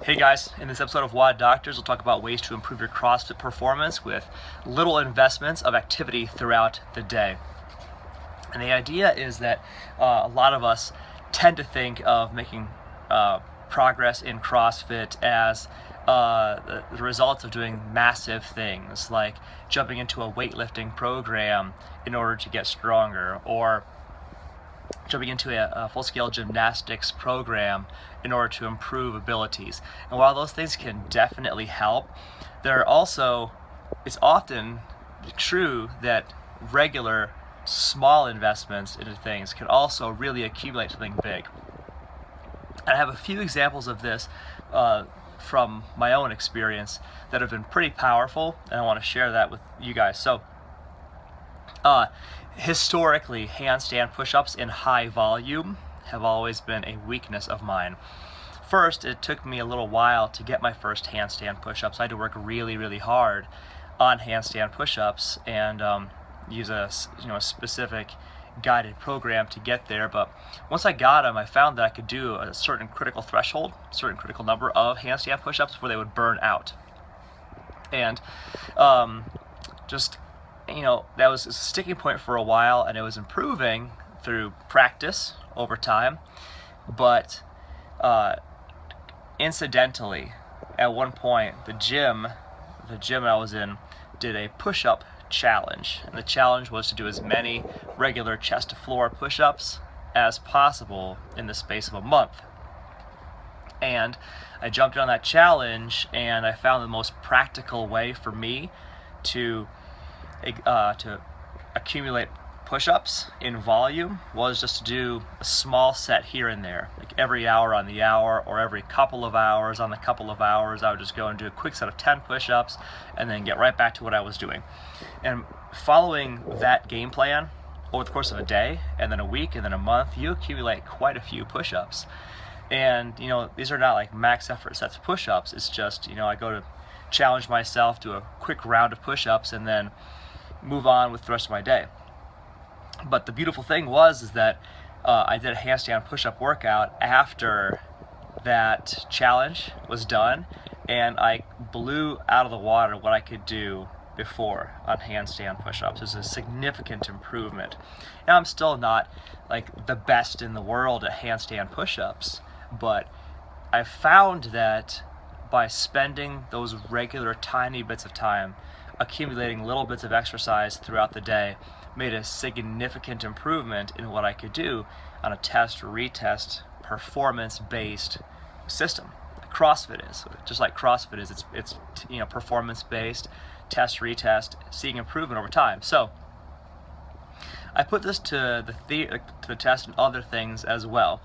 Hey guys, in this episode of WOD Doctors, we'll talk about ways to improve your CrossFit performance with little investments of activity throughout the day. And the idea is that a lot of us tend to think of making progress in CrossFit as the results of doing massive things, like jumping into a weightlifting program in order to get stronger, or jumping into a full-scale gymnastics program in order to improve abilities. And while those things can definitely help, it's often true that regular small investments into things can also really accumulate something big. And I have a few examples of this from my own experience that have been pretty powerful, and I want to share that with you guys. So historically, handstand push-ups in high volume have always been a weakness of mine. First, it took me a little while to get my first handstand push-ups. I had to work really, really hard on handstand push-ups and use a specific guided program to get there. But once I got them, I found that I could do a certain critical threshold, certain critical number of handstand push-ups before they would burn out. And that was a sticking point for a while, and it was improving through practice over time. But incidentally, at one point, the gym I was in did a push-up challenge, and the challenge was to do as many regular chest-to-floor push-ups as possible in the space of a month. And I jumped on that challenge, and I found the most practical way for me to accumulate push-ups in volume was just to do a small set here and there, like every hour on the hour, or every couple of hours on the couple of hours. I would just go and do a quick set of 10 push-ups and then get right back to what I was doing. And following that game plan over the course of a day, and then a week, and then a month, you accumulate quite a few push-ups. And these are not like max effort sets of push-ups. It's just I go to challenge myself to a quick round of push-ups and then move on with the rest of my day. But the beautiful thing is that I did a handstand push-up workout after that challenge was done, and I blew out of the water what I could do before on handstand push-ups. It was a significant improvement. Now, I'm still not like the best in the world at handstand push-ups, but I found that by spending those regular tiny bits of time accumulating little bits of exercise throughout the day made a significant improvement in what I could do on a test-retest performance-based system. CrossFit is just like CrossFit is. It's performance-based, test-retest, seeing improvement over time. So I put this to the test and other things as well.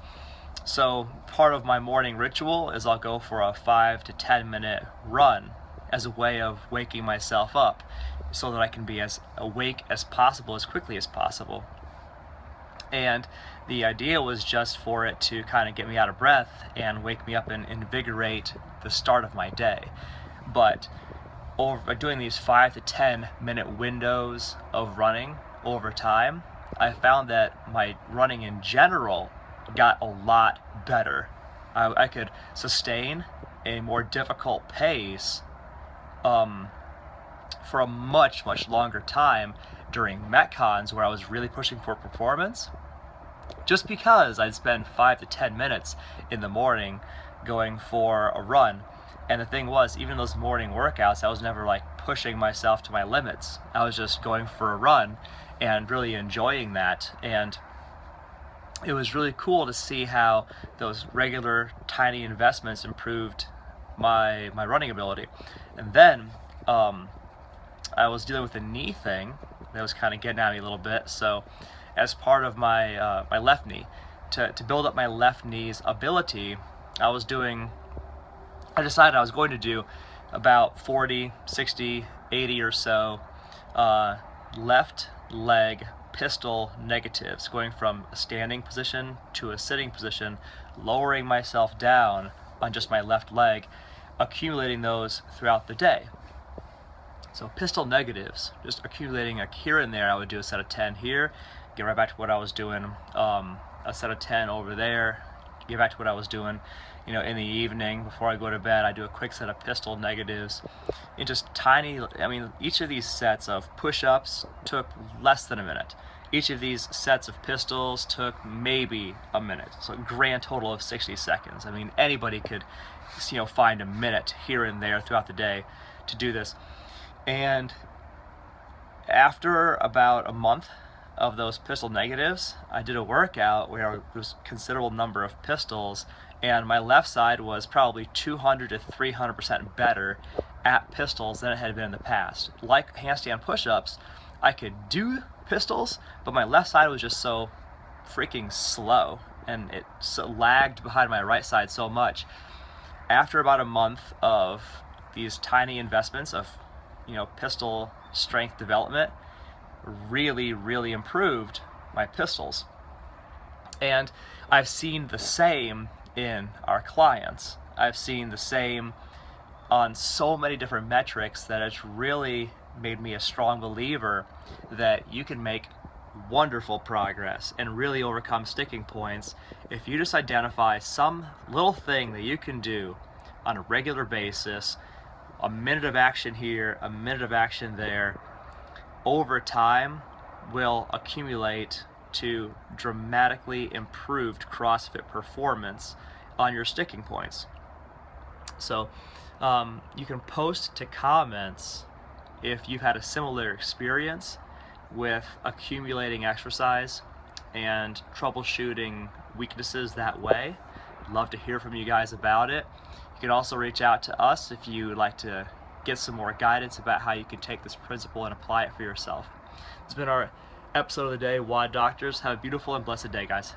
So part of my morning ritual is I'll go for a 5 to 10 minute run as a way of waking myself up so that I can be as awake as possible as quickly as possible. And the idea was just for it to kind of get me out of breath and wake me up and invigorate the start of my day. But by doing these 5 to 10 minute windows of running over time, I found that my running in general got a lot better. I could sustain a more difficult pace for a much, much longer time during Metcons, where I was really pushing for performance, just because I'd spend 5 to 10 minutes in the morning going for a run. And the thing was, even those morning workouts, I was never like pushing myself to my limits. I was just going for a run and really enjoying that. And it was really cool to see how those regular tiny investments improved my running ability. And then I was dealing with a knee thing that was kind of getting at me a little bit. So as part of my my left knee, to build up my left knee's ability, I decided I was going to do about 40, 60, 80 or so left leg pistol negatives, going from a standing position to a sitting position, lowering myself down on just my left leg, accumulating those throughout the day. So pistol negatives, just accumulating like here and there. I would do a set of 10 here, get right back to what I was doing, a set of 10 over there, get back to what I was doing, in the evening before I go to bed, I do a quick set of pistol negatives. And just tiny, each of these sets of push-ups took less than a minute. Each of these sets of pistols took maybe a minute. So a grand total of 60 seconds. Anybody could, find a minute here and there throughout the day to do this. And after about a month of those pistol negatives, I did a workout where there was a considerable number of pistols, and my left side was probably 200 to 300% better at pistols than it had been in the past. Like handstand push-ups, I could do pistols, but my left side was just so freaking slow, and it lagged behind my right side so much. After about a month of these tiny investments of pistol strength development, really improved my pistols. And I've seen the same in our clients. I've seen the same on so many different metrics that it's really made me a strong believer that you can make wonderful progress and really overcome sticking points if you just identify some little thing that you can do on a regular basis. A minute of action here, a minute of action there, over time will accumulate to dramatically improved CrossFit performance on your sticking points. So you can post to comments if you've had a similar experience with accumulating exercise and troubleshooting weaknesses that way. I'd love to hear from you guys about it. You can also reach out to us if you would like to get some more guidance about how you can take this principle and apply it for yourself. It's been our episode of the day, WOD Doctors. Have a beautiful and blessed day, guys.